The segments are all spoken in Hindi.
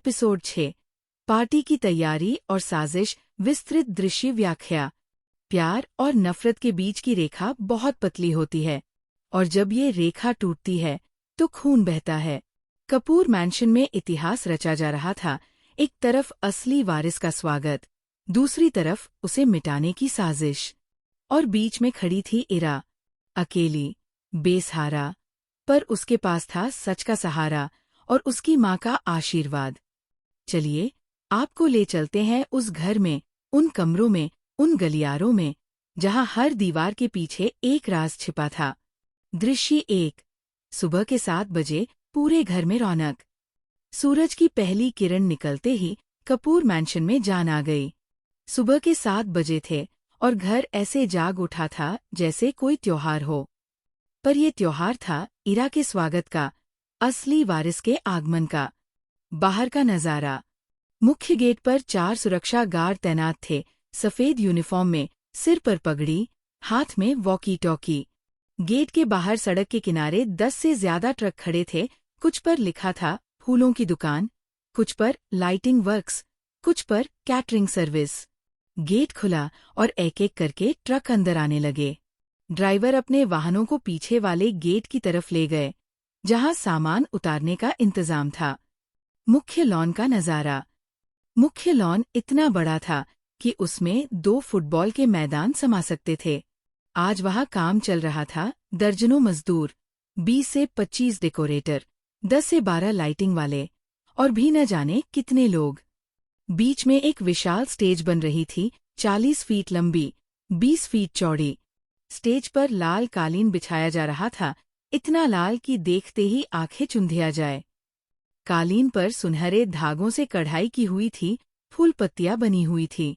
एपिसोड 6। पार्टी की तैयारी और साजिश। विस्तृत दृश्य व्याख्या। प्यार और नफरत के बीच की रेखा बहुत पतली होती है, और जब ये रेखा टूटती है तो खून बहता है। कपूर मैंशन में इतिहास रचा जा रहा था। एक तरफ असली वारिस का स्वागत, दूसरी तरफ उसे मिटाने की साजिश। और बीच में खड़ी थी इरा, अकेली, बेसहारा, पर उसके पास था सच का सहारा और उसकी माँ का आशीर्वाद। चलिए, आपको ले चलते हैं उस घर में, उन कमरों में, उन गलियारों में, जहाँ हर दीवार के पीछे एक राज छिपा था। दृश्य 1। सुबह के 7 बजे पूरे घर में रौनक। सूरज की पहली किरण निकलते ही कपूर मैंशन में जान आ गई। सुबह के 7 बजे थे और घर ऐसे जाग उठा था जैसे कोई त्योहार हो। पर यह त्योहार था इरा के स्वागत का, असली वारिस के आगमन का। बाहर का नजारा। मुख्य गेट पर 4 सुरक्षा गार्ड तैनात थे, सफेद यूनिफॉर्म में, सिर पर पगड़ी, हाथ में वॉकी टॉकी। गेट के बाहर सड़क के किनारे 10 से ज्यादा ट्रक खड़े थे। कुछ पर लिखा था फूलों की दुकान, कुछ पर लाइटिंग वर्क्स, कुछ पर कैटरिंग सर्विस। गेट खुला और एक एक करके ट्रक अंदर आने लगे। ड्राइवर अपने वाहनों को पीछे वाले गेट की तरफ ले गए, जहां सामान उतारने का इंतजाम था। मुख्य लॉन का नजारा। मुख्य लॉन इतना बड़ा था कि उसमें 2 फुटबॉल के मैदान समा सकते थे। आज वहां काम चल रहा था। दर्जनों मजदूर, 20 से 25 डेकोरेटर, 10 से 12 लाइटिंग वाले, और भी न जाने कितने लोग। बीच में एक विशाल स्टेज बन रही थी, 40 फीट लंबी, 20 फीट चौड़ी। स्टेज पर लाल कालीन बिछाया जा रहा था, इतना लाल कि देखते ही आंखें चुंधिया जाए। कालीन पर सुनहरे धागों से कढ़ाई की हुई थी, फूल पत्तियां बनी हुई थी।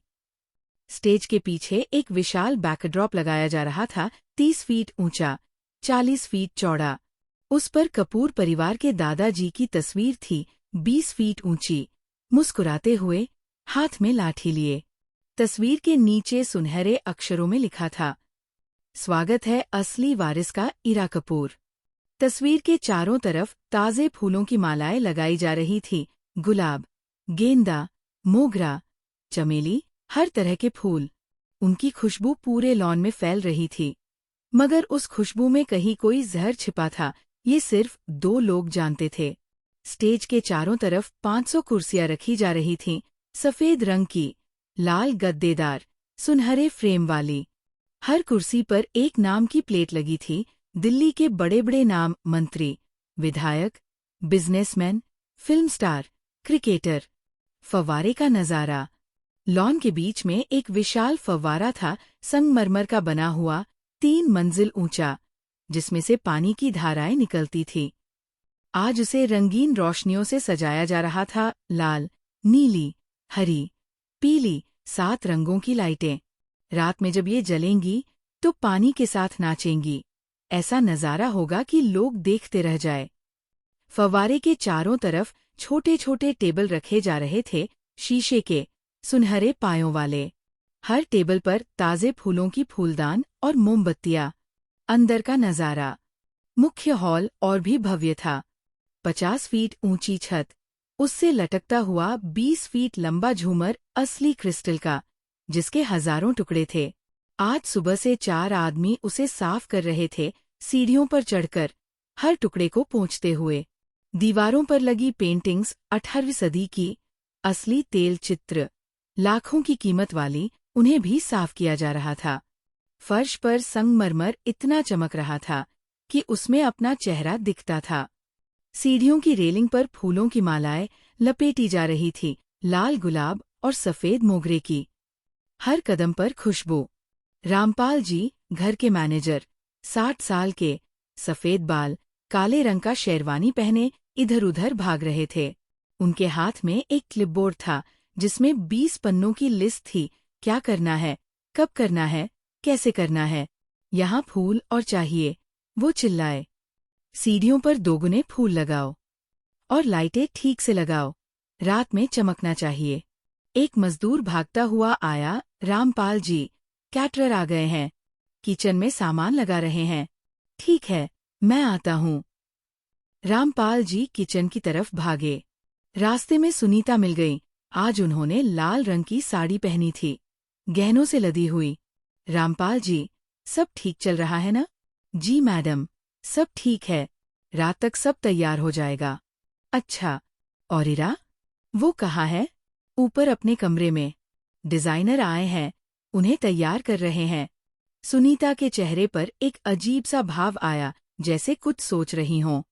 स्टेज के पीछे एक विशाल बैकड्रॉप लगाया जा रहा था, 30 फीट ऊंचा, 40 फीट चौड़ा। उस पर कपूर परिवार के दादाजी की तस्वीर थी, 20 फीट ऊंची, मुस्कुराते हुए, हाथ में लाठी लिए। तस्वीर के नीचे सुनहरे अक्षरों में लिखा था, स्वागत है असली वारिस का, इरा कपूर। तस्वीर के चारों तरफ ताजे फूलों की मालाएं लगाई जा रही थी, गुलाब, गेंदा, मोगरा, चमेली, हर तरह के फूल। उनकी खुशबू पूरे लॉन में फैल रही थी। मगर उस खुशबू में कहीं कोई जहर छिपा था, ये सिर्फ 2 लोग जानते थे। स्टेज के चारों तरफ 500 कुर्सियां रखी जा रही थीं, सफेद रंग की, लाल गद्देदार, सुनहरे फ्रेम वाली। हर कुर्सी पर एक नाम की प्लेट लगी थी, दिल्ली के बड़े बड़े नाम, मंत्री, विधायक, बिजनेसमैन, फिल्म स्टार, क्रिकेटर। फव्वारे का नजारा। लॉन के बीच में एक विशाल फव्वारा था, संगमरमर का बना हुआ, 3 मंजिल ऊंचा, जिसमें से पानी की धाराएं निकलती थी। आज उसे रंगीन रोशनियों से सजाया जा रहा था, लाल, नीली, हरी, पीली, 7 रंगों की लाइटें। रात में जब ये जलेंगी तो पानी के साथ नाचेंगी। ऐसा नजारा होगा कि लोग देखते रह जाए। फव्वारे के चारों तरफ छोटे छोटे टेबल रखे जा रहे थे, शीशे के, सुनहरे पायों वाले। हर टेबल पर ताजे फूलों की फूलदान और मोमबत्तियां। अंदर का नजारा। मुख्य हॉल और भी भव्य था। 50 फीट ऊंची छत, उससे लटकता हुआ 20 फीट लंबा झूमर, असली क्रिस्टल का, जिसके हजारों टुकड़े थे। आज सुबह से 4 आदमी उसे साफ कर रहे थे, सीढ़ियों पर चढ़कर, हर टुकड़े को पोंछते हुए। दीवारों पर लगी पेंटिंग्स 18वीं सदी की, असली तेल चित्र, लाखों की कीमत वाली, उन्हें भी साफ किया जा रहा था। फर्श पर संगमरमर इतना चमक रहा था कि उसमें अपना चेहरा दिखता था। सीढ़ियों की रेलिंग पर फूलों की मालाएं लपेटी जा रही थी, लाल गुलाब और सफेद मोगरे की। हर कदम पर खुशबू। रामपाल जी, घर के मैनेजर, 60 साल के, सफेद बाल, काले रंग का शेरवानी पहने, इधर उधर भाग रहे थे। उनके हाथ में एक क्लिपबोर्ड था, जिसमें 20 पन्नों की लिस्ट थी, क्या करना है, कब करना है, कैसे करना है। यहाँ फूल और चाहिए, वो चिल्लाए। सीढ़ियों पर 2 गुने फूल लगाओ और लाइटें ठीक से लगाओ, रात में चमकना चाहिए। एक मजदूर भागता हुआ आया, रामपाल जी, कैटरर आ गए हैं, किचन में सामान लगा रहे हैं। ठीक है, मैं आता हूँ। रामपाल जी किचन की तरफ भागे। रास्ते में सुनीता मिल गई। आज उन्होंने लाल रंग की साड़ी पहनी थी, गहनों से लदी हुई। रामपाल जी, सब ठीक चल रहा है ना? जी मैडम, सब ठीक है, रात तक सब तैयार हो जाएगा। अच्छा, और इरा? वो कहाँ है? ऊपर अपने कमरे में। डिजाइनर आए हैं, उन्हें तैयार कर रहे हैं। सुनीता के चेहरे पर एक अजीब सा भाव आया, जैसे कुछ सोच रही हों।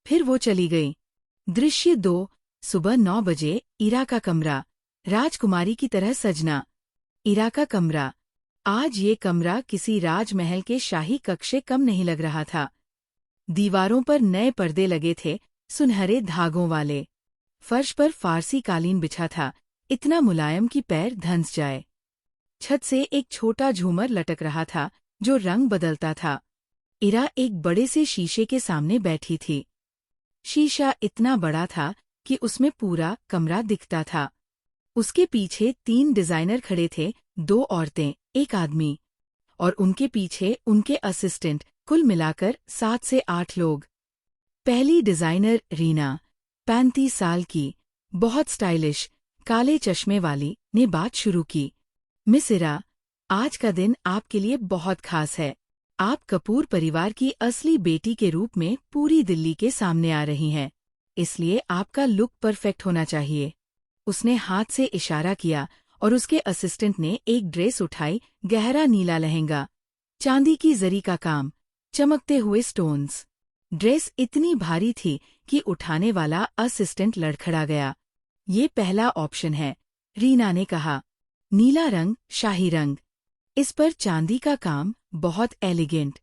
फिर वो चली गई। दृश्य 2। सुबह 9 बजे इरा का कमरा। राजकुमारी की तरह सजना। इरा का कमरा। आज ये कमरा किसी राजमहल के शाही कक्ष से कम नहीं लग रहा था। दीवारों पर नए पर्दे लगे थे, सुनहरे धागों वाले। फर्श पर फारसी कालीन बिछा था, इतना मुलायम कि पैर धंस जाए। छत से एक छोटा झूमर लटक रहा था, जो रंग बदलता था। इरा एक बड़े से शीशे के सामने बैठी थी। शीशा इतना बड़ा था कि उसमें पूरा कमरा दिखता था। उसके पीछे 3 डिजाइनर खड़े थे, 2 औरतें, 1 आदमी। और उनके पीछे उनके असिस्टेंट, कुल मिलाकर 7 से 8 लोग। पहली डिजाइनर रीना, 35 साल की, बहुत स्टाइलिश, काले चश्मे वाली, ने बात शुरू की। मिस इरा, आज का दिन आपके लिए बहुत खास है। आप कपूर परिवार की असली बेटी के रूप में पूरी दिल्ली के सामने आ रही हैं, इसलिए आपका लुक परफेक्ट होना चाहिए। उसने हाथ से इशारा किया और उसके असिस्टेंट ने एक ड्रेस उठाई, गहरा नीला लहंगा, चांदी की जरी का काम, चमकते हुए स्टोन्स। ड्रेस इतनी भारी थी कि उठाने वाला असिस्टेंट लड़खड़ा गया। ये पहला ऑप्शन है, रीना ने कहा। नीला रंग, शाही रंग। इस पर चांदी का काम, बहुत एलिगेंट।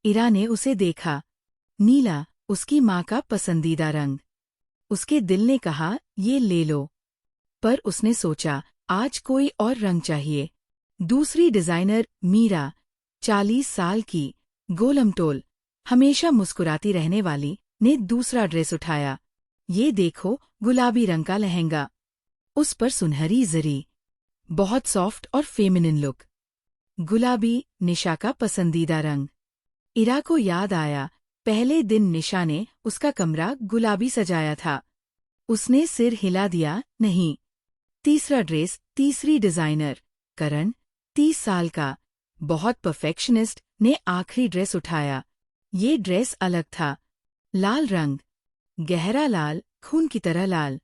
इरा ने उसे देखा। नीला, उसकी माँ का पसंदीदा रंग। उसके दिल ने कहा, ये ले लो। पर उसने सोचा, आज कोई और रंग चाहिए। दूसरी डिजाइनर मीरा, 40 साल की, गोलमटोल, हमेशा मुस्कुराती रहने वाली, ने दूसरा ड्रेस उठाया। ये देखो, गुलाबी रंग का लहंगा। उस पर सुनहरी जरी, बहुत सॉफ्ट और फेमिनिन लुक। गुलाबी, निशा का पसंदीदा रंग। इरा को याद आया, पहले दिन निशा ने उसका कमरा गुलाबी सजाया था। उसने सिर हिला दिया, नहीं। तीसरा ड्रेस, तीसरी डिजाइनर, करण, 30 साल का, बहुत परफेक्शनिस्ट, ने आखिरी ड्रेस उठाया। ये ड्रेस अलग था। लाल रंग, गहरा लाल, खून की तरह लाल।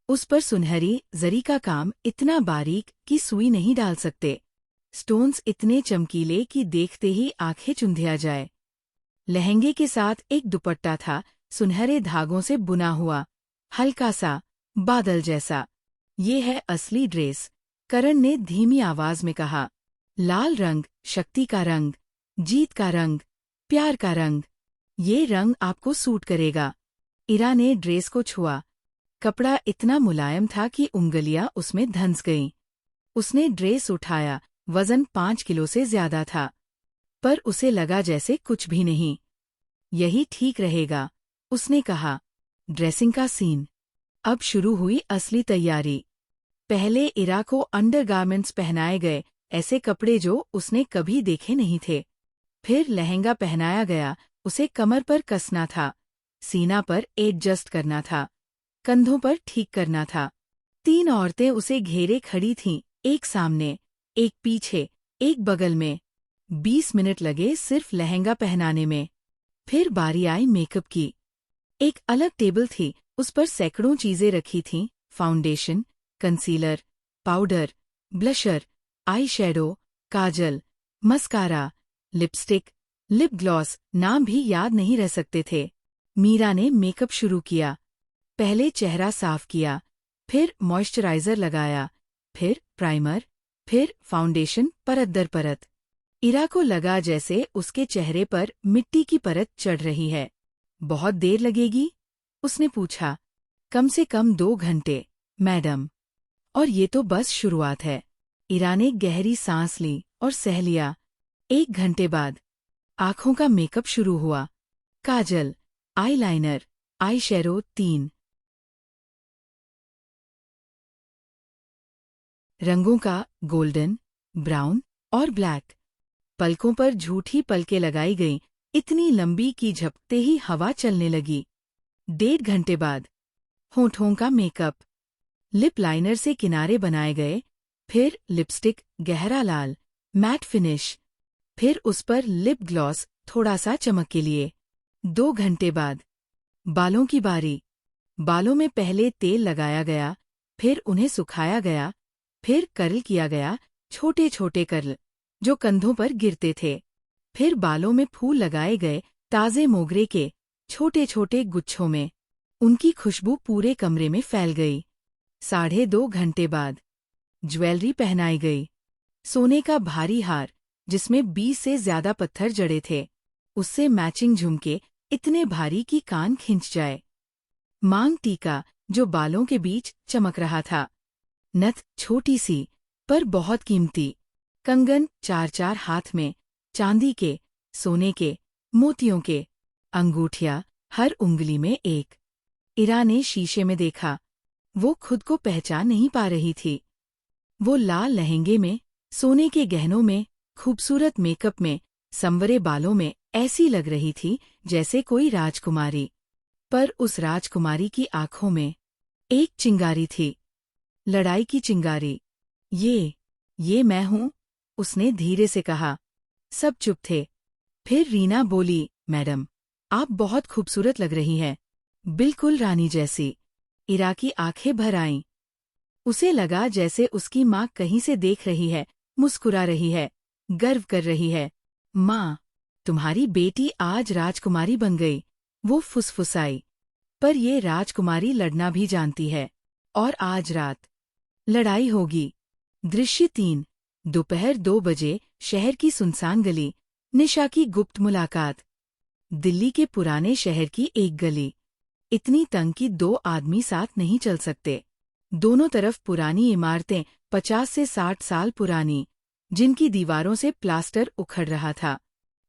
उस पर सुनहरी जरी का काम, इतना बारीक कि सुई नहीं डाल सकते। स्टोन्स इतने चमकीले कि देखते ही आंखें चुंधिया जाए। लहंगे के साथ एक दुपट्टा था, सुनहरे धागों से बुना हुआ, हल्का सा, बादल जैसा। ये है असली ड्रेस, करण ने धीमी आवाज में कहा। लाल रंग, शक्ति का रंग, जीत का रंग, प्यार का रंग। ये रंग आपको सूट करेगा। इरा ने ड्रेस को छुआ। कपड़ा इतना मुलायम था कि उंगलियां उसमें धंस गईं। उसने ड्रेस उठाया, वजन 5 किलो से ज्यादा था। पर उसे लगा जैसे कुछ भी नहीं। यही ठीक रहेगा, उसने कहा। ड्रेसिंग का सीन। अब शुरू हुई असली तैयारी। पहले इरा को अंडरगारमेंट्स पहनाए गए, ऐसे कपड़े जो उसने कभी देखे नहीं थे। फिर लहंगा पहनाया गया, उसे कमर पर कसना था, सीना पर एडजस्ट करना था, कंधों पर ठीक करना था। 3 औरतें उसे घेरे खड़ी थीं, एक सामने, एक पीछे, एक बगल में। 20 मिनट लगे सिर्फ लहंगा पहनाने में। फिर बारी आई मेकअप की। एक अलग टेबल थी, उस पर सैकड़ों चीजें रखी थीं, foundation, concealer, powder, blusher, eye shadow, काजल, मस्कारा, लिपस्टिक, लिप ग्लॉस, नाम भी याद नहीं रह सकते थे। मीरा ने मेकअप शुरू किया। पहले चेहरा साफ किया, फिर मॉइस्चराइजर लगाया, फिर प्राइमर, फिर फाउंडेशन, परत दर परत। इरा को लगा जैसे उसके चेहरे पर मिट्टी की परत चढ़ रही है। बहुत देर लगेगी? उसने पूछा। कम से कम 2 घंटे, मैडम। और ये तो बस शुरुआत है। इरा ने गहरी सांस ली और सह लिया। 1 घंटे बाद आंखों का मेकअप शुरू हुआ। काजल, आईलाइनर, आई शैडो 3 रंगों का, गोल्डन, ब्राउन और ब्लैक। पलकों पर झूठी पलकें लगाई गईं, इतनी लंबी कि झपकते ही हवा चलने लगी। 1.5 घंटे बाद होठों का मेकअप, लिप लाइनर से किनारे बनाए गए, फिर लिपस्टिक गहरा लाल, मैट फिनिश, फिर उस पर लिप ग्लॉस थोड़ा सा चमक के लिए। 2 घंटे बाद बालों की बारी। बालों में पहले तेल लगाया गया, फिर उन्हें सुखाया गया, फिर कर्ल किया गया, छोटे छोटे कर्ल जो कंधों पर गिरते थे। फिर बालों में फूल लगाए गए, ताजे मोगरे के, छोटे छोटे गुच्छों में। उनकी खुशबू पूरे कमरे में फैल गई। 2.5 घंटे बाद ज्वेलरी पहनाई गई। सोने का भारी हार जिसमें 20 से ज्यादा पत्थर जड़े थे, उससे मैचिंग झुमके इतने भारी कि कान खिंच जाए। मांग टीका जो बालों के बीच चमक रहा था। नथ छोटी सी पर बहुत कीमती। कंगन 4-4 हाथ में, चांदी के, सोने के, मोतियों के। अंगूठियां हर उंगली में एक। इरा ने शीशे में देखा। वो खुद को पहचान नहीं पा रही थी। वो लाल लहंगे में, सोने के गहनों में, खूबसूरत मेकअप में, संवरे बालों में ऐसी लग रही थी जैसे कोई राजकुमारी। पर उस राजकुमारी की आंखों में एक चिंगारी थी, लड़ाई की चिंगारी। ये मैं हूँ, उसने धीरे से कहा। सब चुप थे। फिर रीना बोली, मैडम, आप बहुत खूबसूरत लग रही हैं, बिल्कुल रानी जैसी। इरा की आंखें भर आईं। उसे लगा जैसे उसकी माँ कहीं से देख रही है, मुस्कुरा रही है, गर्व कर रही है। माँ, तुम्हारी बेटी आज राजकुमारी बन गई, वो फुसफुसाई। पर ये राजकुमारी लड़ना भी जानती है। और आज रात लड़ाई होगी। दृश्य 3। दोपहर 2 बजे, शहर की सुनसान गली। निशा की गुप्त मुलाकात। दिल्ली के पुराने शहर की एक गली, इतनी तंग कि 2 आदमी साथ नहीं चल सकते। दोनों तरफ पुरानी इमारतें, 50 से 60 साल पुरानी, जिनकी दीवारों से प्लास्टर उखड़ रहा था।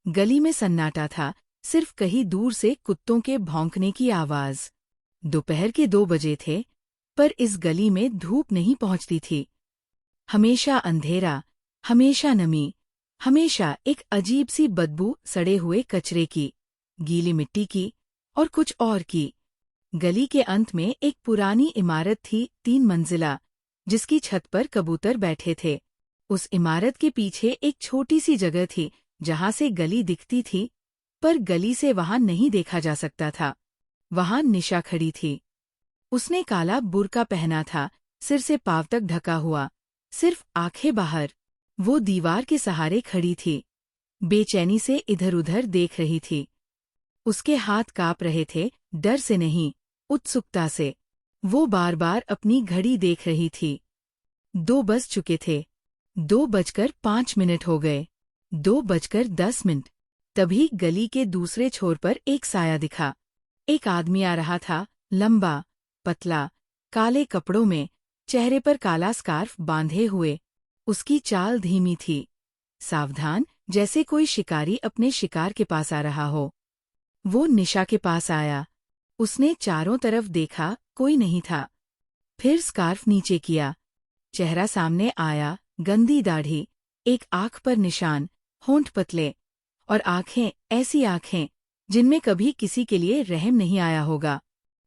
गली में सन्नाटा था, सिर्फ कहीं दूर से कुत्तों के भौंकने की आवाज। दोपहर के 2 बजे थे, पर इस गली में धूप नहीं पहुंचती थी। हमेशा अंधेरा, हमेशा नमी, हमेशा एक अजीब सी बदबू सड़े हुए कचरे की, गीली मिट्टी की और कुछ और की। गली के अंत में एक पुरानी इमारत थी, 3 मंजिला, जिसकी छत पर कबूतर बैठे थे। उस इमारत के पीछे एक छोटी सी जगह थी जहां से गली दिखती थी, पर गली से वहां नहीं देखा जा सकता था। वहां निशा खड़ी थी। उसने काला बुर्का पहना था, सिर से पांव तक ढका हुआ, सिर्फ आंखें बाहर। वो दीवार के सहारे खड़ी थी, बेचैनी से इधर-उधर देख रही थी। उसके हाथ कांप रहे थे, डर से नहीं, उत्सुकता से। वो बार बार अपनी घड़ी देख रही थी। 2 बज चुके थे। 2:05 हो गए। 2:10। तभी गली के दूसरे छोर पर एक साया दिखा। एक आदमी आ रहा था, लंबा, पतला, काले कपड़ों में, चेहरे पर काला स्कार्फ बांधे हुए। उसकी चाल धीमी थी, सावधान, जैसे कोई शिकारी अपने शिकार के पास आ रहा हो। वो निशा के पास आया। उसने चारों तरफ देखा, कोई नहीं था। फिर स्कार्फ नीचे किया। चेहरा सामने आया, गंदी दाढ़ी, एक आंख पर निशान, होंठ पतले, और आंखें, ऐसी आंखें जिनमें कभी किसी के लिए रहम नहीं आया होगा।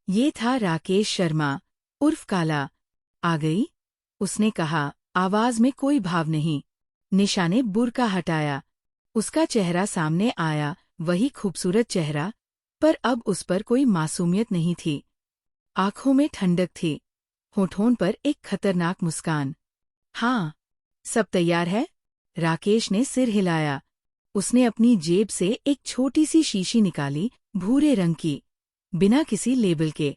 ये था राकेश शर्मा, उर्फ काला। आ गई? उसने कहा, आवाज में कोई भाव नहीं। निशा ने बुर्का हटाया। उसका चेहरा सामने आया, वही खूबसूरत चेहरा, पर अब उस पर कोई मासूमियत नहीं थी। आंखों में ठंडक थी, होठों पर एक खतरनाक मुस्कान। हाँ, सब तैयार है? राकेश ने सिर हिलाया। उसने अपनी जेब से एक छोटी सी शीशी निकाली, भूरे रंग की, बिना किसी लेबल के।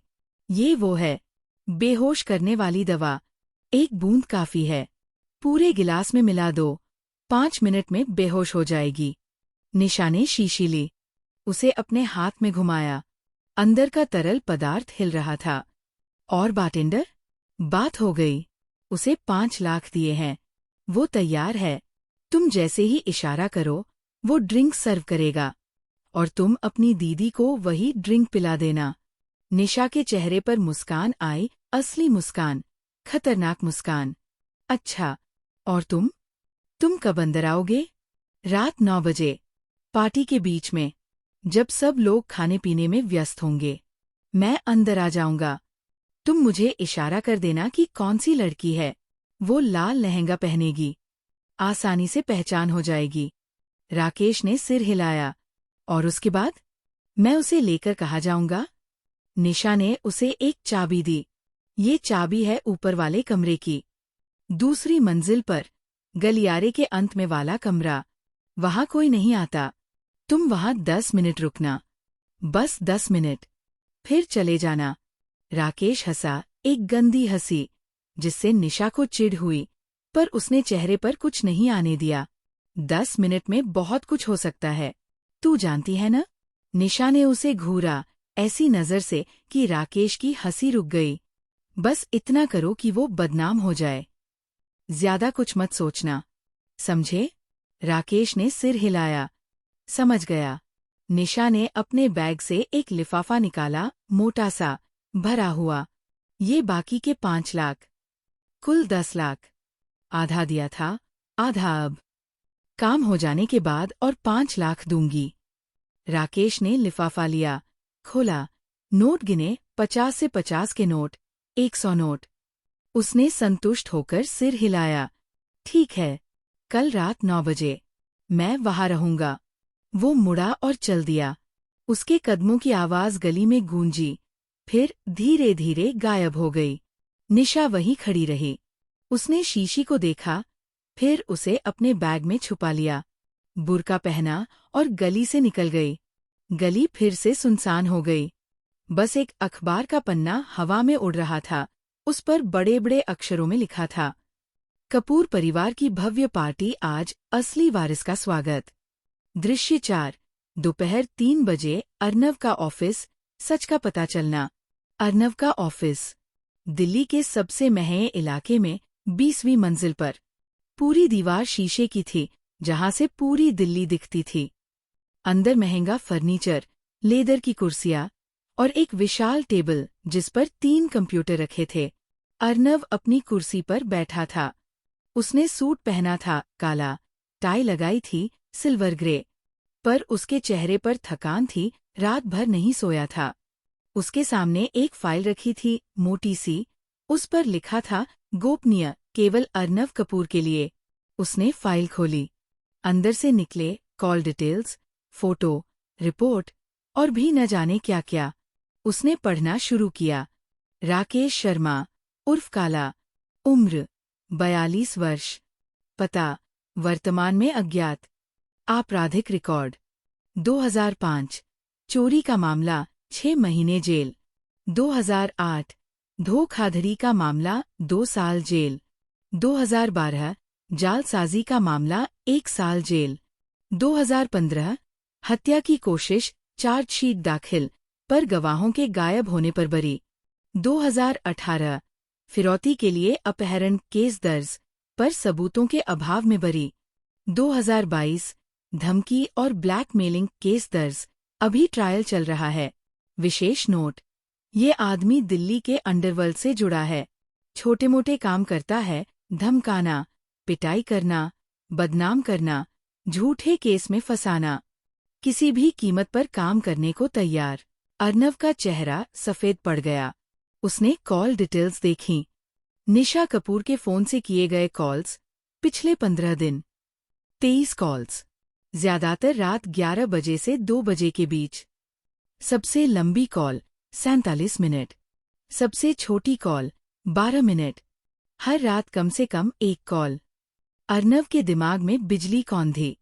ये वो है, बेहोश करने वाली दवा। 1 बूंद काफी है। पूरे गिलास में मिला दो, 5 मिनट में बेहोश हो जाएगी। निशा ने शीशी ली, उसे अपने हाथ में घुमाया। अंदर का तरल पदार्थ हिल रहा था। और बार्टेंडर? बात हो गई। उसे 5 लाख दिए हैं। वो तैयार है। तुम जैसे ही इशारा करो, वो ड्रिंक सर्व करेगा। और तुम अपनी दीदी को वही ड्रिंक पिला देना। निशा के चेहरे पर मुस्कान आई, असली मुस्कान, खतरनाक मुस्कान। अच्छा, और तुम? तुम कब अंदर आओगे? रात 9 बजे, पार्टी के बीच में, जब सब लोग खाने पीने में व्यस्त होंगे। मैं अंदर आ जाऊंगा। तुम मुझे इशारा कर देना कि कौन सी लड़की है। वो लाल लहंगा पहनेगी, आसानी से पहचान हो जाएगी। राकेश ने सिर हिलाया। और उसके बाद? मैं उसे लेकर कहाँ जाऊंगा? निशा ने उसे एक चाबी दी। ये चाबी है ऊपर वाले कमरे की, दूसरी मंजिल पर, गलियारे के अंत में वाला कमरा। वहां कोई नहीं आता। तुम वहां 10 मिनट रुकना, बस 10 मिनट, फिर चले जाना। राकेश हंसा, एक गंदी हंसी, जिससे निशा को चिढ़ हुई, पर उसने चेहरे पर कुछ नहीं आने दिया। 10 मिनट में बहुत कुछ हो सकता है, तू जानती है ना? निशा ने उसे घूरा, ऐसी नजर से कि राकेश की हंसी रुक गई। बस इतना करो कि वो बदनाम हो जाए। ज्यादा कुछ मत सोचना, समझे? राकेश ने सिर हिलाया। समझ गया। निशा ने अपने बैग से एक लिफाफा निकाला, मोटा सा, भरा हुआ। ये बाकी के 5 लाख, कुल 10 लाख। आधा दिया था, आधा अब। काम हो जाने के बाद और 5 लाख दूंगी। राकेश ने लिफाफा लिया, खोला, नोट गिने, 50 से 50 के नोट, 100 नोट। उसने संतुष्ट होकर सिर हिलाया। ठीक है, कल रात 9 बजे मैं वहां रहूंगा। वो मुड़ा और चल दिया। उसके कदमों की आवाज गली में गूंजी, फिर धीरे धीरे गायब हो गई। निशा वहीं खड़ी रही। उसने शीशी को देखा, फिर उसे अपने बैग में छुपा लिया, बुर्का पहना और गली से निकल गई। गली फिर से सुनसान हो गई। बस एक अखबार का पन्ना हवा में उड़ रहा था। उस पर बड़े बड़े अक्षरों में लिखा था, कपूर परिवार की भव्य पार्टी आज, असली वारिस का स्वागत। दृश्य 4, दोपहर 3 बजे, अर्नव का ऑफिस, सच का पता चलना। अर्नव का ऑफिस, दिल्ली के सबसे महंगे इलाके में, 20वीं मंजिल पर। पूरी दीवार शीशे की थी, जहां से पूरी दिल्ली दिखती थी। अंदर महंगा फर्नीचर, लेदर की कुर्सियां और एक विशाल टेबल जिस पर 3 कंप्यूटर रखे थे। अर्नव अपनी कुर्सी पर बैठा था। उसने सूट पहना था, काला, टाई लगाई थी, सिल्वर ग्रे, पर उसके चेहरे पर थकान थी, रात भर नहीं सोया था। उसके सामने एक फाइल रखी थी, मोटी सी, उस पर लिखा था, गोपनीय, केवल अर्नव कपूर के लिए। उसने फाइल खोली। अंदर से निकले कॉल डिटेल्स, फोटो, रिपोर्ट और भी न जाने क्या क्या। उसने पढ़ना शुरू किया। राकेश शर्मा, उर्फ काला, उम्र 42 वर्ष, पता वर्तमान में अज्ञात, आपराधिक रिकॉर्ड 2005, चोरी का मामला 6 महीने जेल, 2008, धोखाधड़ी का मामला 2 साल जेल, 2012, जालसाजी का मामला 1 साल जेल, 2015, हत्या की कोशिश, चार्जशीट दाखिल, पर गवाहों के गायब होने पर बरी, 2018, फिरौती के लिए अपहरण केस दर्ज, पर सबूतों के अभाव में बरी, 2022, धमकी और ब्लैकमेलिंग केस दर्ज, अभी ट्रायल चल रहा है। विशेष नोट, ये आदमी दिल्ली के अंडरवर्ल्ड से जुड़ा है। छोटे मोटे काम करता है, धमकाना, पिटाई करना, बदनाम करना, झूठे केस में फंसाना, किसी भी कीमत पर काम करने को तैयार। अर्नव का चेहरा सफेद पड़ गया। उसने कॉल डिटेल्स देखीं। निशा कपूर के फोन से किए गए कॉल्स, पिछले 15 दिन, 23 कॉल्स, ज्यादातर रात 11 बजे से 2 बजे के बीच। सबसे लंबी कॉल 47 मिनट, सबसे छोटी कॉल 12 मिनट। हर रात कम से कम 1 कॉल। अर्नव के दिमाग में बिजली कौंधी।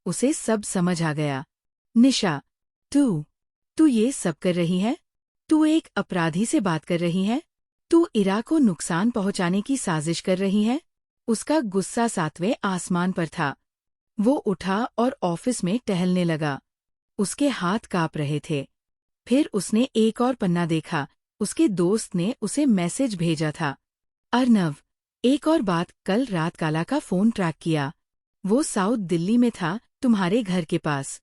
उसे सब समझ आ गया। निशा, तू ये सब कर रही है? तू एक अपराधी से बात कर रही है? तू इरा को नुकसान पहुंचाने की साजिश कर रही है? उसका गुस्सा 7वें आसमान पर था। वो उठा और ऑफिस में टहलने लगा। उसके हाथ कांप रहे थे। फिर उसने एक और पन्ना देखा। उसके दोस्त ने उसे मैसेज भेजा था। अर्नव, एक और बात, कल रात काला का फोन ट्रैक किया। वो साउथ दिल्ली में था, तुम्हारे घर के पास।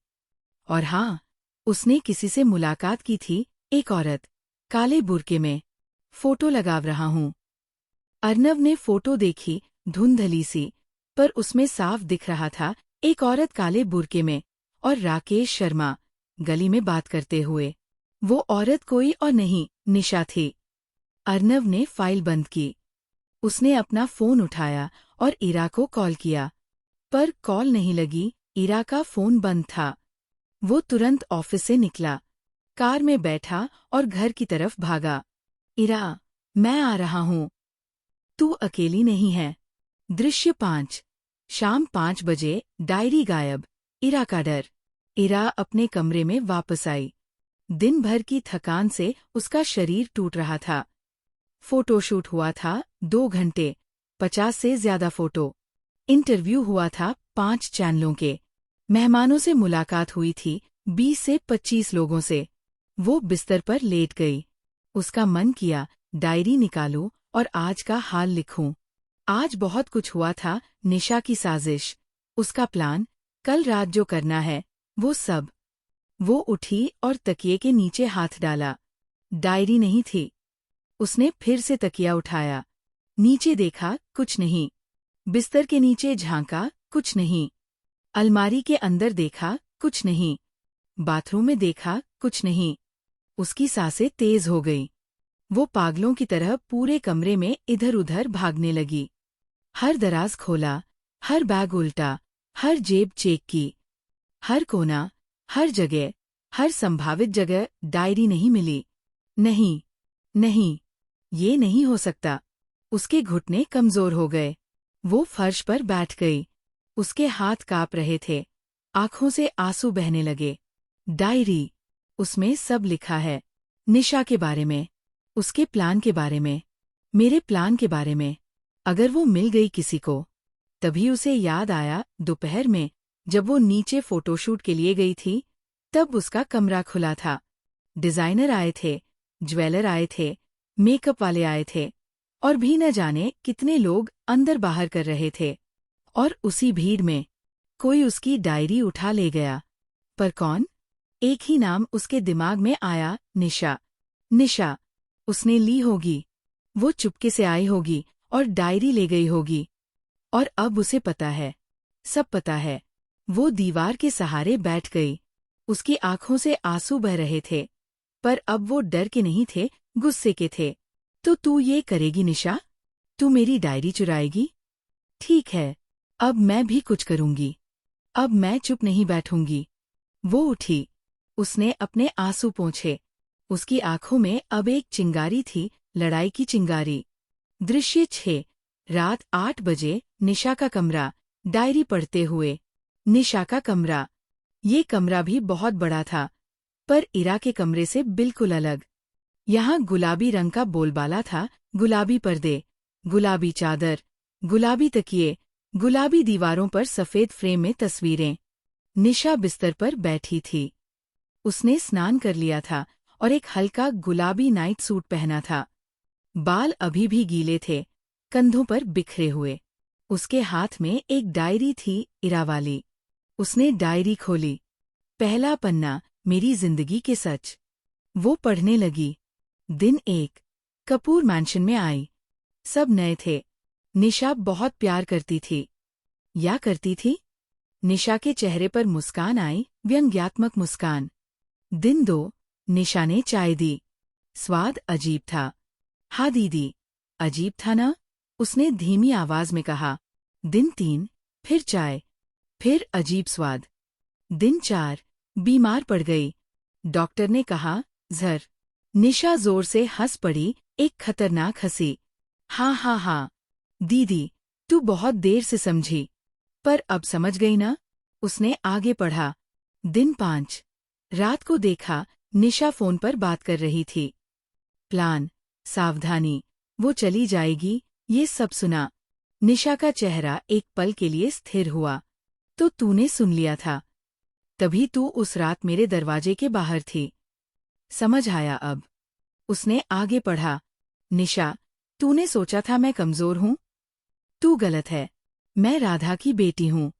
और हाँ, उसने किसी से मुलाकात की थी, एक औरत, काले बुर्के में। फोटो लगाव रहा हूं। अर्नव ने फोटो देखी, धुंधली सी, पर उसमें साफ दिख रहा था, एक औरत काले बुर्के में और राकेश शर्मा, गली में बात करते हुए। वो औरत कोई और नहीं, निशा थी। अर्नव ने फाइल बंद की। उसने अपना फोन उठाया और इरा को कॉल किया, पर कॉल नहीं लगी। इरा का फोन बंद था। वो तुरंत ऑफिस से निकला, कार में बैठा और घर की तरफ भागा। इरा, मैं आ रहा हूँ, तू अकेली नहीं है। दृश्य 5। शाम 5 बजे। डायरी गायब। इरा का डर। इरा अपने कमरे में वापस आई। दिन भर की थकान से उसका शरीर टूट रहा था। फोटोशूट हुआ था 2 घंटे, 50 से ज्यादा फोटो। इंटरव्यू हुआ था 5 चैनलों के। मेहमानों से मुलाकात हुई थी 20 से 25 लोगों से। वो बिस्तर पर लेट गई। उसका मन किया डायरी निकालूं और आज का हाल लिखूं। आज बहुत कुछ हुआ था। निशा की साजिश, उसका प्लान, कल रात जो करना है, वो सब। वो उठी और तकिए के नीचे हाथ डाला। डायरी नहीं थी। उसने फिर से तकिया उठाया। नीचे देखा, कुछ नहीं। बिस्तर के नीचे झांका, कुछ नहीं। अलमारी के अंदर देखा, कुछ नहीं। बाथरूम में देखा, कुछ नहीं। उसकी सांसें तेज हो गई। वो पागलों की तरह पूरे कमरे में इधर-उधर भागने लगी। हर दराज खोला, हर बैग उल्टा, हर जेब चेक की। हर कोना, हर जगह, हर संभावित जगह। डायरी नहीं मिली। नहीं, नहीं, ये नहीं हो सकता। उसके घुटने कमजोर हो गए। वो फर्श पर बैठ गई। उसके हाथ कांप रहे थे। आंखों से आंसू बहने लगे। डायरी, उसमें सब लिखा है। निशा के बारे में, उसके प्लान के बारे में, मेरे प्लान के बारे में। अगर वो मिल गई किसी को। तभी उसे याद आया दोपहर में, जब वो नीचे फोटोशूट के लिए गई थी, तब उसका कमरा खुला था। डिजाइनर आए थे, ज्वेलर आए थे, मेकअप वाले आए थे, और भी न जाने कितने लोग अंदर बाहर कर रहे थे। और उसी भीड़ में कोई उसकी डायरी उठा ले गया। पर कौन? एक ही नाम उसके दिमाग में आया, निशा। निशा। उसने ली होगी। वो चुपके से आई होगी और डायरी ले गई होगी। और अब उसे पता है, सब पता है। वो दीवार के सहारे बैठ गई। उसकी आंखों से आंसू बह रहे थे, पर अब वो डर के नहीं थे, गुस्से के थे। तो तू ये करेगी निशा? तू मेरी डायरी चुराएगी? ठीक है, अब मैं भी कुछ करूंगी। अब मैं चुप नहीं बैठूंगी। वो उठी। उसने अपने आंसू पोंछे। उसकी आंखों में अब एक चिंगारी थी, लड़ाई की चिंगारी। दृश्य 6। रात 8 बजे। निशा का कमरा। डायरी पढ़ते हुए। निशा का कमरा। ये कमरा भी बहुत बड़ा था, पर इरा के कमरे से बिल्कुल अलग। यहाँ गुलाबी रंग का बोलबाला था, गुलाबी पर्दे, गुलाबी चादर, गुलाबी तकिए, गुलाबी दीवारों पर सफेद फ्रेम में तस्वीरें। निशा बिस्तर पर बैठी थी। उसने स्नान कर लिया था और एक हल्का गुलाबी नाइट सूट पहना था। बाल अभी भी गीले थे, कंधों पर बिखरे हुए। उसके हाथ में एक डायरी थी, इरा वाली। उसने डायरी खोली। पहला पन्ना, मेरी जिंदगी के सच। वो पढ़ने लगी। दिन 1। कपूर मैंशन में आई। सब नए थे। निशा बहुत प्यार करती थी। या करती थी? निशा के चेहरे पर मुस्कान आई, व्यंग्यात्मक मुस्कान। दिन 2। निशा ने चाय दी। स्वाद अजीब था। हाँ दीदी, अजीब था ना? उसने धीमी आवाज में कहा। दिन 3। फिर चाय। फिर अजीब स्वाद। दिन 4। बीमार पड़ गई। डॉक्टर ने कहा, ज़र। निशा जोर से हंस पड़ी, एक खतरनाक हंसी। हाँ हाँ हाँ, दीदी, तू बहुत देर से समझी। पर अब समझ गई ना? उसने आगे पढ़ा। दिन 5। रात को देखा, निशा फोन पर बात कर रही थी। प्लान, सावधानी, वो चली जाएगी, ये सब सुना। निशा का चेहरा एक पल के लिए स्थिर हुआ। तो तूने सुन लिया था। तभी तू उस रात मेरे दरवाजे के बाहर थी। समझ आया अब। उसने आगे पढ़ा। निशा, तूने सोचा था मैं कमजोर हूं? तू गलत है। मैं राधा की बेटी हूं।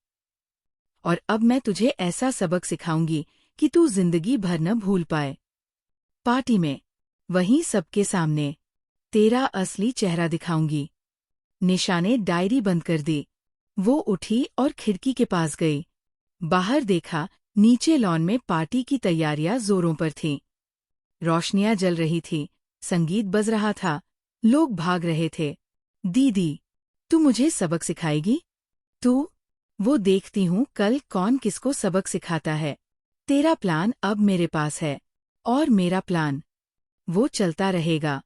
और अब मैं तुझे ऐसा सबक सिखाऊंगी कि तू जिंदगी भर न भूल पाए। पार्टी में, वहीं सबके सामने, तेरा असली चेहरा दिखाऊंगी। निशा ने डायरी बंद कर दी। वो उठी और खिड़की के पास गई। बाहर देखा, नीचे लॉन में पार्टी की तैयारियां जोरों पर थीं। रोशनियां जल रही थी, संगीत बज रहा था, लोग भाग रहे थे। दीदी, तू मुझे सबक सिखाएगी? तू? वो देखती हूँ कल कौन किसको सबक सिखाता है। तेरा प्लान अब मेरे पास है। और मेरा प्लान, वो चलता रहेगा।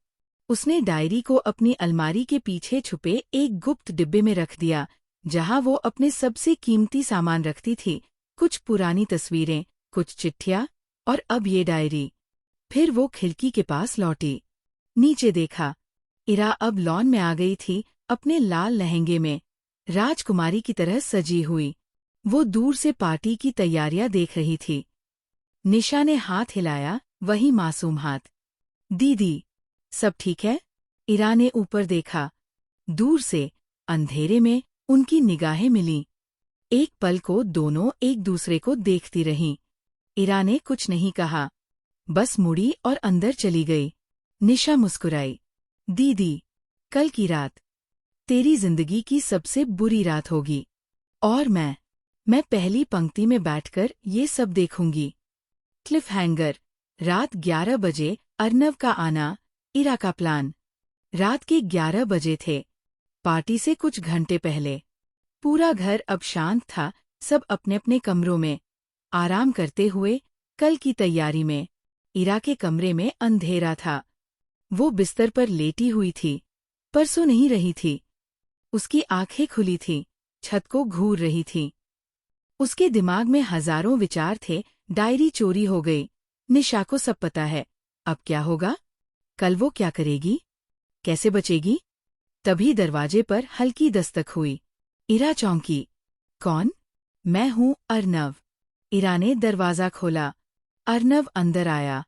उसने डायरी को अपनी अलमारी के पीछे छुपे एक गुप्त डिब्बे में रख दिया, जहां वो अपने सबसे कीमती सामान रखती थी, कुछ पुरानी तस्वीरें, कुछ चिट्ठियां, और अब ये डायरी। फिर वो खिड़की के पास लौटी। नीचे देखा। इरा अब लॉन में आ गई थी, अपने लाल लहंगे में, राजकुमारी की तरह सजी हुई। वो दूर से पार्टी की तैयारियां देख रही थी। निशा ने हाथ हिलाया, वही मासूम हाथ। दीदी, सब ठीक है? इरा ने ऊपर देखा। दूर से, अंधेरे में, उनकी निगाहें मिलीं। एक पल को दोनों एक दूसरे को देखती रहीं। इरा ने कुछ नहीं कहा, बस मुड़ी और अंदर चली गई। निशा मुस्कुराई। दीदी, कल की रात तेरी जिंदगी की सबसे बुरी रात होगी। और मैं पहली पंक्ति में बैठकर ये सब देखूंगी। Cliff hanger. रात 11 बजे, अर्नव का आना, इरा का प्लान। रात के 11 बजे थे, पार्टी से कुछ घंटे पहले। पूरा घर अब शांत था, सब अपने अपने कमरों में आराम करते हुए, कल की तैयारी में। इरा के कमरे में अंधेरा था। वो बिस्तर पर लेटी हुई थी, पर सो नहीं रही थी। उसकी आंखें खुली थीं, छत को घूर रही थीं। उसके दिमाग में हजारों विचार थे। डायरी चोरी हो गई, निशा को सब पता है। अब क्या होगा? कल वो क्या करेगी? कैसे बचेगी? तभी दरवाजे पर हल्की दस्तक हुई। इरा चौंकी। कौन? मैं हूँ, अर्नव। इरा ने दरवाजा खोला। अर्नव अंदर आया।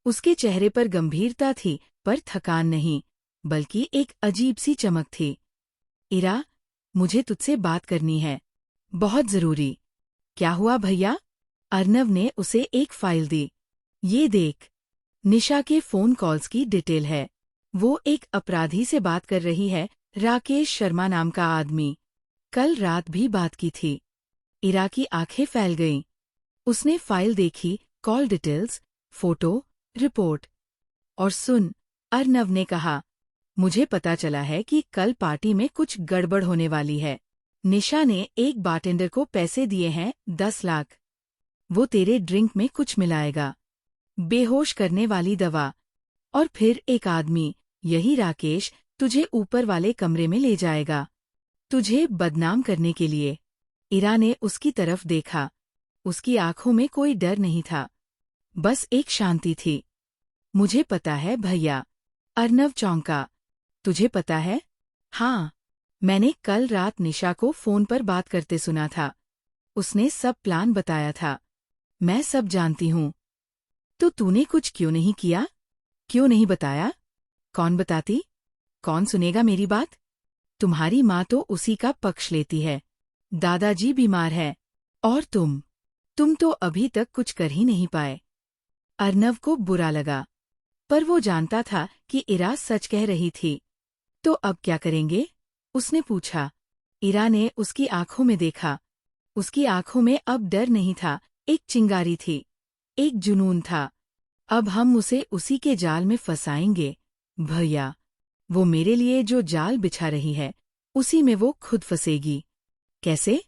उसके चेहरे पर गंभीरता थी, पर थकान नहीं, बल्कि एक अजीब सी चमक थी। इरा, मुझे तुझसे बात करनी है, बहुत जरूरी। क्या हुआ भैया? अर्नव ने उसे एक फाइल दी। ये देख, निशा के फोन कॉल्स की डिटेल है। वो एक अपराधी से बात कर रही है, राकेश शर्मा नाम का आदमी। कल रात भी बात की थी। इरा की आंखें फैल गईं। उसने फाइल देखी, कॉल डिटेल्स, फोटो, रिपोर्ट। और सुन, अर्नव ने कहा, मुझे पता चला है कि कल पार्टी में कुछ गड़बड़ होने वाली है। निशा ने एक बारटेंडर को पैसे दिए हैं, 10 लाख। वो तेरे ड्रिंक में कुछ मिलाएगा, बेहोश करने वाली दवा। और फिर एक आदमी, यही राकेश, तुझे ऊपर वाले कमरे में ले जाएगा, तुझे बदनाम करने के लिए। इरा ने उसकी तरफ देखा। उसकी आंखों में कोई डर नहीं था, बस एक शांति थी। मुझे पता है भैया। अर्नव चौंका। तुझे पता है? हाँ, मैंने कल रात निशा को फोन पर बात करते सुना था। उसने सब प्लान बताया था। मैं सब जानती हूँ। तो तूने कुछ क्यों नहीं किया? क्यों नहीं बताया? कौन बताती? कौन सुनेगा मेरी बात? तुम्हारी माँ तो उसी का पक्ष लेती है। दादाजी बीमार है। और तुम तो अभी तक कुछ कर ही नहीं पाए। अर्नव को बुरा लगा, पर वो जानता था कि इरा सच कह रही थी। तो अब क्या करेंगे? उसने पूछा। इरा ने उसकी आंखों में देखा। उसकी आंखों में अब डर नहीं था, एक चिंगारी थी, एक जुनून था। अब हम उसे उसी के जाल में फंसाएंगे भैया। वो मेरे लिए जो जाल बिछा रही है, उसी में वो खुद फंसेगी। कैसे?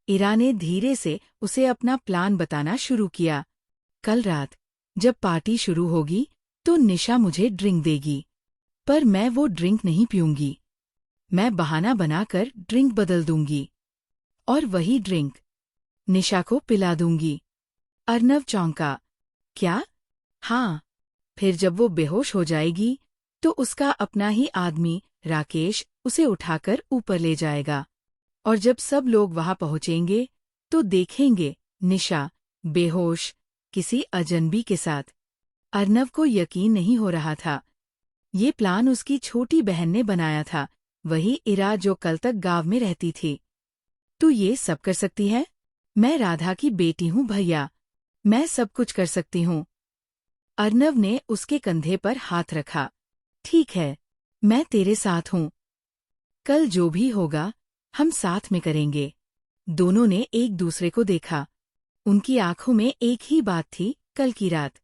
इरा ने धीरे से उसे अपना प्लान बताना शुरू किया। कल रात, जब पार्टी शुरू होगी, तो निशा मुझे ड्रिंक देगी, पर मैं वो ड्रिंक नहीं पीऊंगी। मैं बहाना बनाकर ड्रिंक बदल दूंगी, और वही ड्रिंक निशा को पिला दूंगी। अर्नव चौंका। क्या? हाँ। फिर जब वो बेहोश हो जाएगी, तो उसका अपना ही आदमी, राकेश, उसे उठाकर ऊपर ले जाएगा। और जब सब लोग वहां पहुंचेंगे, तो देखेंगे निशा बेहोश, किसी अजनबी के साथ। अर्नव को यकीन नहीं हो रहा था। ये प्लान उसकी छोटी बहन ने बनाया था, वही इरा जो कल तक गांव में रहती थी। तू ये सब कर सकती है? मैं राधा की बेटी हूँ भैया, मैं सब कुछ कर सकती हूँ। अर्नव ने उसके कंधे पर हाथ रखा। ठीक है, मैं तेरे साथ हूँ। कल जो भी होगा, हम साथ में करेंगे। दोनों ने एक दूसरे को देखा। उनकी आंखों में एक ही बात थी, कल की रात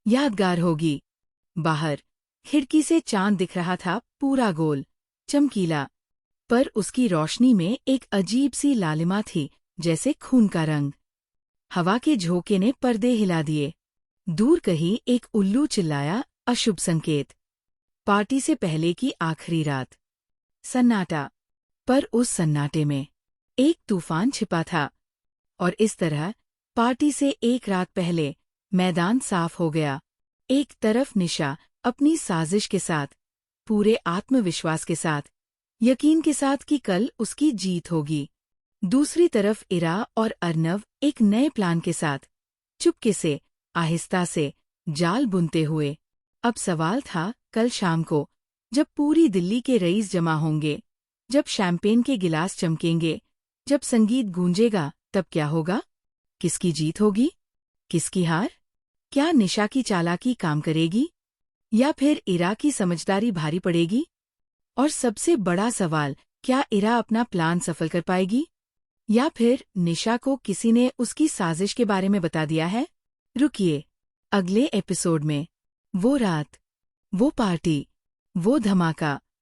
यादगार होगी। बाहर खिड़की से चांद दिख रहा था, पूरा गोल, चमकीला, पर उसकी रोशनी में एक अजीब सी लालिमा थी, जैसे खून का रंग। हवा के झोंके ने पर्दे हिला दिए। दूर कहीं एक उल्लू चिल्लाया, अशुभ संकेत। पार्टी से पहले की आखिरी रात। सन्नाटा, पर उस सन्नाटे में एक तूफान छिपा था। और इस तरह पार्टी से एक रात पहले मैदान साफ हो गया। एक तरफ निशा अपनी साजिश के साथ, पूरे आत्मविश्वास के साथ, यकीन के साथ कि कल उसकी जीत होगी। दूसरी तरफ इरा और अर्नव एक नए प्लान के साथ, चुपके से, आहिस्ता से, जाल बुनते हुए। अब सवाल था, कल शाम को, जब पूरी दिल्ली के रईस जमा होंगे, जब शैंपेन के गिलास चमकेंगे, जब संगीत गूंजेगा, तब क्या होगा? किसकी जीत होगी? किसकी हार? क्या निशा की चालाकी काम करेगी? या फिर इरा की समझदारी भारी पड़ेगी? और सबसे बड़ा सवाल, क्या इरा अपना प्लान सफल कर पाएगी? या फिर निशा को किसी ने उसकी साजिश के बारे में बता दिया है? रुकिए, अगले एपिसोड में वो रात, वो पार्टी, वो धमाका,